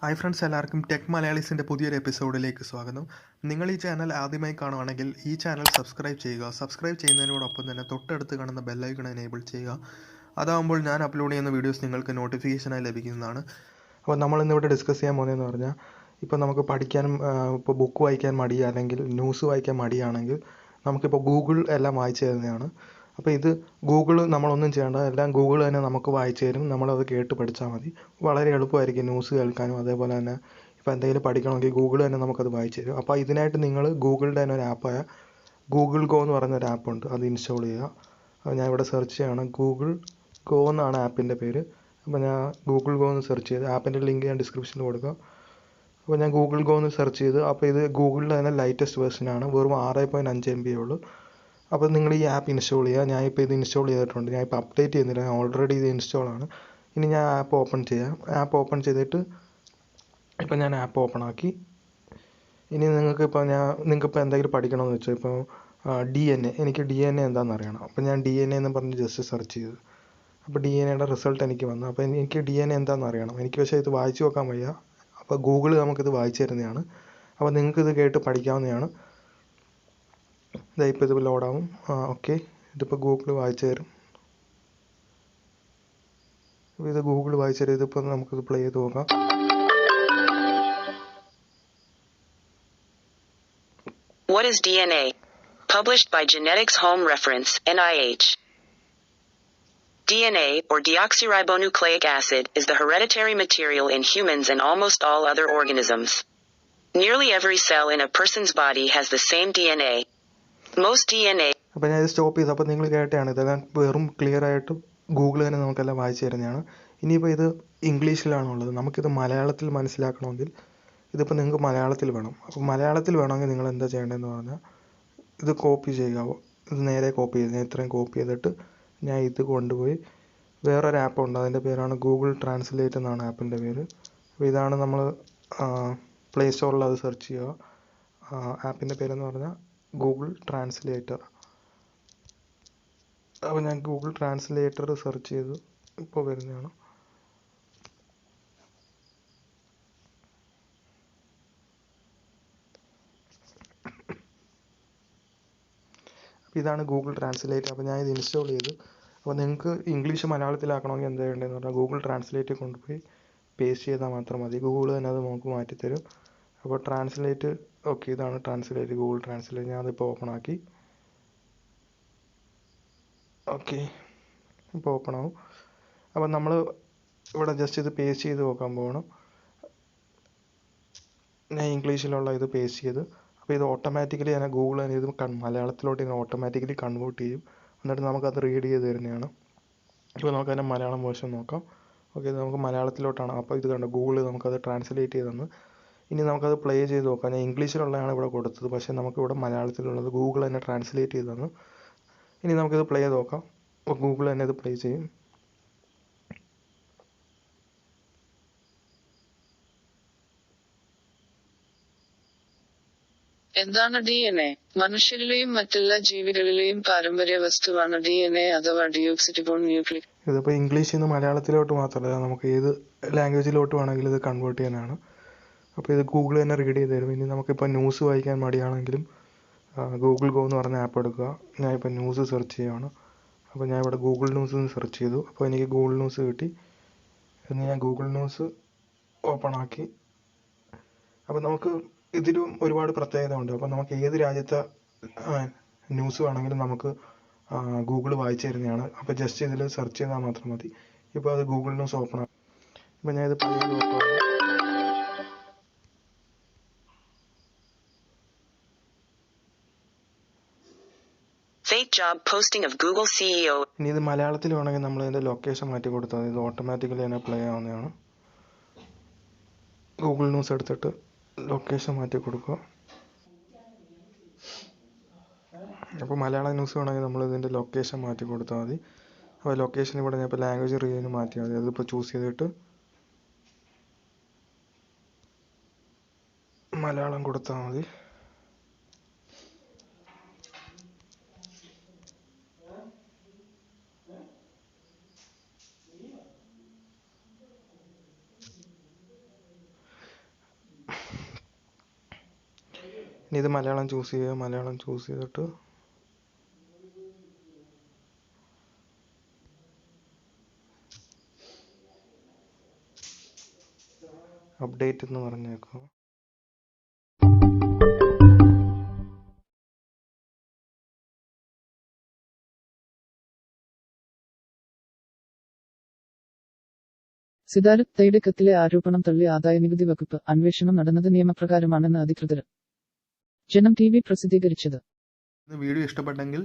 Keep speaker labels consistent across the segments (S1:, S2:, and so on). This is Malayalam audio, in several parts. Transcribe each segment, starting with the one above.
S1: ഹായ് ഫ്രണ്ട്സ്, എല്ലാവർക്കും ടെക് മലയാളീസിൻ്റെ പുതിയൊരു എപ്പിസോഡിലേക്ക് സ്വാഗതം. നിങ്ങൾ ഈ ചാനൽ ആദ്യമായി കാണുകയാണെങ്കിൽ ഈ ചാനൽ സബ്സ്ക്രൈബ് ചെയ്യുക. സബ്സ്ക്രൈബ് ചെയ്യുന്നതിനോടൊപ്പം തന്നെ തൊട്ടടുത്ത് കാണുന്ന ബെല്ലൈക്കൺ എനേബിൾ ചെയ്യുക. അതാകുമ്പോൾ ഞാൻ അപ്ലോഡ് ചെയ്യുന്ന വീഡിയോസ് നിങ്ങൾക്ക് നോട്ടിഫിക്കേഷനായി ലഭിക്കുന്നതാണ്. അപ്പോൾ നമ്മളിന്നിവിടെ ഡിസ്കസ് ചെയ്യാൻ പോകുന്നതെന്ന് പറഞ്ഞാൽ, ഇപ്പോൾ നമുക്ക് പഠിക്കാനും ഇപ്പോൾ ബുക്ക് വായിക്കാൻ മടി അല്ലെങ്കിൽ ന്യൂസ് വായിക്കാൻ മടിയാണെങ്കിൽ നമുക്കിപ്പോൾ ഗൂഗിൾ എല്ലാം വായിച്ചു തരുന്നതാണ്. അപ്പോൾ ഇത് ഗൂഗിൾ നമ്മളൊന്നും ചെയ്യേണ്ട, എല്ലാം ഗൂഗിൾ തന്നെ നമുക്ക് വായിച്ചു തരും. നമ്മളത് കേട്ട് പഠിച്ചാൽ മതി. വളരെ എളുപ്പമായിരിക്കും ന്യൂസ് കേൾക്കാനും. അതേപോലെ തന്നെ ഇപ്പോൾ എന്തെങ്കിലും പഠിക്കണമെങ്കിൽ ഗൂഗിൾ തന്നെ നമുക്കത് വായിച്ചു തരും. അപ്പോൾ ഇതിനായിട്ട് നിങ്ങൾ ഗൂഗിളിൻ്റെ തന്നെ ഒരു ആപ്പായ ഗൂഗിൾ ഗോ എന്ന് പറയുന്ന ഒരു ആപ്പുണ്ട്, അത് ഇൻസ്റ്റാൾ ചെയ്യുക. അപ്പോൾ ഞാൻ ഇവിടെ സെർച്ച് ചെയ്യുകയാണ്, ഗൂഗിൾ ഗോ എന്നാണ് ആപ്പിൻ്റെ പേര്. അപ്പോൾ ഞാൻ ഗൂഗിൾ ഗോ എന്ന് സെർച്ച് ചെയ്ത്, ആപ്പിൻ്റെ ലിങ്ക് ഞാൻ ഡിസ്ക്രിപ്ഷനിൽ കൊടുക്കാം. അപ്പോൾ ഞാൻ ഗൂഗിൾ ഗോ എന്ന് സെർച്ച് ചെയ്ത്, അപ്പോൾ ഇത് ഗൂഗിളിൻ്റെ തന്നെ ലേറ്റസ്റ്റ് വേർഷനാണ്, വെറും 6.5 MB ഉള്ളൂ. അപ്പോൾ നിങ്ങൾ ഈ ആപ്പ് ഇൻസ്റ്റാൾ ചെയ്യുക. ഞാനിപ്പോൾ ഇത് ഇൻസ്റ്റാൾ ചെയ്തിട്ടുണ്ട്. ഞാനിപ്പോൾ അപ്ഡേറ്റ് ചെയ്യുന്നില്ല, ഓൾറെഡി ഇത് ഇൻസ്റ്റാളാണ്. ഇനി ഞാൻ ആപ്പ് ഓപ്പൺ ചെയ്യാം. ആപ്പ് ഓപ്പൺ ചെയ്തിട്ട് ഇപ്പോൾ ഞാൻ ആപ്പ് ഓപ്പൺ ആക്കി. ഇനി നിങ്ങൾക്കിപ്പോൾ എന്തെങ്കിലും പഠിക്കണമെന്ന് വെച്ചാൽ, ഇപ്പോൾ DNA, എനിക്ക് DNA എന്താണെന്ന് അറിയണം. അപ്പോൾ ഞാൻ DNA എന്ന് പറഞ്ഞ് ജസ്റ്റ് സെർച്ച് ചെയ്തു. അപ്പോൾ DNAയുടെ റിസൾട്ട് എനിക്ക് വന്നു. അപ്പോൾ എനിക്ക് DNA എന്താണെന്ന് അറിയണം. എനിക്ക് പക്ഷേ ഇത് വായിച്ചു നോക്കാൻ വയ്യ. അപ്പോൾ ഗൂഗിൾ നമുക്കിത് വായിച്ചു തരുന്നതാണ്. അപ്പോൾ നിങ്ങൾക്കിത് കേട്ട് പഠിക്കാവുന്നതാണ്. ഇപ്പോൾ ഇത് ലോഡാവും. ഓക്കെ, ഇതിപ്പോൾ ഗൂഗിൾ വായിച്ചു തരും. അപ്പോൾ ഇത് ഗൂഗിൾ വായിച്ചു തരും. ഇതിപ്പോൾ നമുക്കിത് പ്ലേ ചെയ്ത് നോക്കാം.
S2: What is DNA? Published by Genetics Home Reference, NIH. DNA, or deoxyribonucleic acid, is the hereditary material in humans and almost all other organisms. Nearly every cell in a person's body has the same DNA. Most DNA.
S1: അപ്പോൾ ഞാൻ ഇത് സ്റ്റോപ്പ് ചെയ്തു. അപ്പോൾ നിങ്ങൾ കേട്ടാണ്, ഇതെല്ലാം വെറും ക്ലിയർ ആയിട്ട് ഗൂഗിൾ തന്നെ നമുക്കെല്ലാം വായിച്ചു തരുന്നതാണ്. ഇനിയിപ്പോൾ ഇത് ഇംഗ്ലീഷിലാണുള്ളത്. നമുക്കിത് മലയാളത്തിൽ മനസ്സിലാക്കണമെങ്കിൽ ഇതിപ്പോൾ നിങ്ങൾക്ക് മലയാളത്തിൽ വേണം. അപ്പോൾ മലയാളത്തിൽ വേണമെങ്കിൽ നിങ്ങൾ എന്താ ചെയ്യേണ്ടതെന്ന് പറഞ്ഞാൽ, ഇത് കോപ്പി ചെയ്യുക. ഇത് നേരെ കോപ്പി ചെയ്ത്, ഞാൻ ഇത്രയും കോപ്പി ചെയ്തിട്ട് ഞാൻ ഇത് കൊണ്ടുപോയി വേറൊരു ആപ്പുണ്ട്, അതിൻ്റെ പേരാണ് ഗൂഗിൾ ട്രാൻസ്ലേറ്റ് എന്നാണ് ആപ്പിൻ്റെ പേര്. അപ്പോൾ ഇതാണ് നമ്മൾ പ്ലേ സ്റ്റോറിൽ അത് സെർച്ച് ചെയ്യുക. ആപ്പിൻ്റെ പേരെന്ന് പറഞ്ഞാൽ ഗൂഗിൾ ട്രാൻസ്ലേറ്റർ. അപ്പോൾ ഞാൻ ഗൂഗിൾ ട്രാൻസ്ലേറ്റർ സെർച്ച് ചെയ്തു, ഇപ്പോൾ വരുന്നതാണ്. അപ്പോൾ ഇതാണ് ഗൂഗിൾ ട്രാൻസ്ലേറ്റ്. അപ്പോൾ ഞാൻ ഇത് ഇൻസ്റ്റാൾ ചെയ്തു. അപ്പോൾ നിങ്ങൾക്ക് ഇംഗ്ലീഷ് മലയാളത്തിലാക്കണമെങ്കിൽ എന്താ ചെയ്യേണ്ടതെന്ന് പറഞ്ഞാൽ, ഗൂഗിൾ ട്രാൻസ്ലേറ്റ് കൊണ്ടുപോയി പേസ്റ്റ് ചെയ്താൽ മാത്രം മതി. ഗൂഗിൾ തന്നെ അത് നമുക്ക് മാറ്റിത്തരും. അപ്പോൾ ട്രാൻസ്ലേറ്റ്, ഓക്കെ, ഇതാണ് ട്രാൻസ്ലേറ്റ്, ഗൂഗിൾ ട്രാൻസ്ലേറ്റ്. ഞാനതിപ്പോൾ ഓപ്പൺ ആക്കി. ഓക്കെ, ഇപ്പോൾ ഓപ്പൺ ആവും. അപ്പോൾ നമ്മൾ ഇവിടെ ജസ്റ്റ് ഇത് പേസ്റ്റ് ചെയ്ത് നോക്കാൻ പോകണം. ഞാൻ ഇംഗ്ലീഷിലുള്ള ഇത് പേസ്റ്റ് ചെയ്ത്, അപ്പോൾ ഇത് ഓട്ടോമാറ്റിക്കലി ഞാൻ ഗൂഗിൾ തന്നെ ഇത് മലയാളത്തിലോട്ട് ഇത് ഓട്ടോമാറ്റിക്കലി കൺവേർട്ട് ചെയ്യും. എന്നിട്ട് നമുക്കത് റീഡ് ചെയ്ത് തരുന്നതാണ്. ഇപ്പോൾ നമുക്കതിൻ്റെ മലയാളം വേർഷൻ നോക്കാം. ഓക്കെ, ഇത് നമുക്ക് മലയാളത്തിലോട്ടാണ്. അപ്പോൾ ഇത് കണ്ടോ, ഗൂഗിൾ നമുക്കത് ട്രാൻസ്ലേറ്റ് ചെയ്ത് തന്നു. ഇനി നമുക്കത് പ്ലേ ചെയ്ത് നോക്കാം. ഞാൻ ഇംഗ്ലീഷിലുള്ളതാണ് ഇവിടെ കൊടുത്തത്, പക്ഷേ നമുക്കിവിടെ മലയാളത്തിലുള്ളത് ഗൂഗിൾ തന്നെ ട്രാൻസ്ലേറ്റ് ചെയ്ത് തന്നു. ഇനി നമുക്കിത് പ്ലേ ചെയ്ത് നോക്കാം. അപ്പോൾ ഗൂഗിൾ തന്നെ ഇത് പ്ലേ ചെയ്യും.
S3: എന്താണ് DNA? മനുഷ്യരിലെയും മറ്റുള്ള ജീവികളിലെയും പാരമ്പര്യ വസ്തുവാണ് DNA അഥവാ ഡിയോക്സിറിബോന്യൂക്ലിക്.
S1: ഇതിപ്പോൾ ഇംഗ്ലീഷിൽ നിന്ന് മലയാളത്തിലോട്ട് മാത്രമല്ല, നമുക്ക് ഏത് ലാംഗ്വേജിലോട്ട് വേണമെങ്കിലും ഇത് കൺവേർട്ട് ചെയ്യാനാണ്. അപ്പോൾ ഇത് ഗൂഗിൾ തന്നെ റീഡ് ചെയ്ത് തരും. ഇനി നമുക്കിപ്പോൾ ന്യൂസ് വായിക്കാൻ മടിയാണെങ്കിലും ഗൂഗിൾ ഗോ എന്ന് പറഞ്ഞ ആപ്പ് എടുക്കുക. ഞാനിപ്പോൾ ന്യൂസ് സെർച്ച് ചെയ്യുകയാണ്. അപ്പോൾ ഞാൻ ഇവിടെ ഗൂഗിൾ ന്യൂസ് സെർച്ച് ചെയ്തു. അപ്പോൾ എനിക്ക് ഗൂഗിൾ ന്യൂസ് കിട്ടി. എന്ന് ഞാൻ ഗൂഗിൾ ന്യൂസ് ഓപ്പൺ ആക്കി. അപ്പോൾ നമുക്ക് ഇതിലും ഒരുപാട് പ്രത്യേകത ഉണ്ട്. അപ്പോൾ നമുക്ക് ഏത് രാജ്യത്തെ ന്യൂസ് വേണമെങ്കിലും നമുക്ക് ഗൂഗിൾ വായിച്ചു തരുന്നതാണ്. അപ്പോൾ ജസ്റ്റ് ഇതിൽ സെർച്ച് ചെയ്താൽ മാത്രം മതി. ഇപ്പോൾ അത് ഗൂഗിൾ ന്യൂസ് ഓപ്പൺ ആക്കി. ഇപ്പോൾ ഞാൻ ഇത് പ്ലേ ചെയ്ത് നോക്കുകയാണ്.
S2: Fake job posting of Google CEO.
S1: ഇനി ഇത് മലയാളത്തിൽ വേണമെങ്കിൽ നമ്മൾ ഇതിൻ്റെ ലൊക്കേഷൻ മാറ്റി കൊടുത്താൽ ഇത് ഓട്ടോമാറ്റിക്കലി തന്നെ പ്ലേ ആവുന്നതാണ്. ഗൂഗിൾ ന്യൂസ് എടുത്തിട്ട് ലൊക്കേഷൻ മാറ്റി കൊടുക്കുക. അപ്പോൾ മലയാളം ന്യൂസ് വേണമെങ്കിൽ നമ്മൾ ഇതിൻ്റെ ലൊക്കേഷൻ മാറ്റി കൊടുത്താൽ മതി. അപ്പോൾ ലൊക്കേഷൻ ഇവിടെ ഞാൻ ഇപ്പോൾ ലാംഗ്വേജ് റീജിയന് മാറ്റിയാൽ മതി. അതിപ്പോൾ ചൂസ് ചെയ്തിട്ട് മലയാളം കൊടുത്താൽ മതി. ഇനി ഇത് മലയാളം ചൂസ് ചെയ്യുക. മലയാളം ചൂസ് ചെയ്തിട്ട് അപ്ഡേറ്റ് എന്ന് പറഞ്ഞേക്കും.
S3: സിദ്ധാർത്ഥ് തയുടെ കത്തിലെ ആരോപണം തള്ളി ആദായനികുതി വകുപ്പ്. അന്വേഷണം നടന്നത് നിയമപ്രകാരമാണെന്ന് അധികൃതർ. ജനം TV പ്രസിദ്ധീകരിച്ചത്.
S1: വീഡിയോ ഇഷ്ടപ്പെട്ടെങ്കിൽ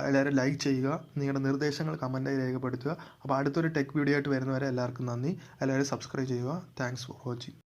S1: എല്ലാവരും ലൈക്ക് ചെയ്യുക. നിങ്ങളുടെ നിർദ്ദേശങ്ങൾ കമൻറ്റായി രേഖപ്പെടുത്തുക. അപ്പോൾ അടുത്തൊരു ടെക് വീഡിയോ ആയിട്ട് വരുന്നവരെ എല്ലാവർക്കും നന്ദി. എല്ലാവരും സബ്സ്ക്രൈബ് ചെയ്യുക. Thanks for watching.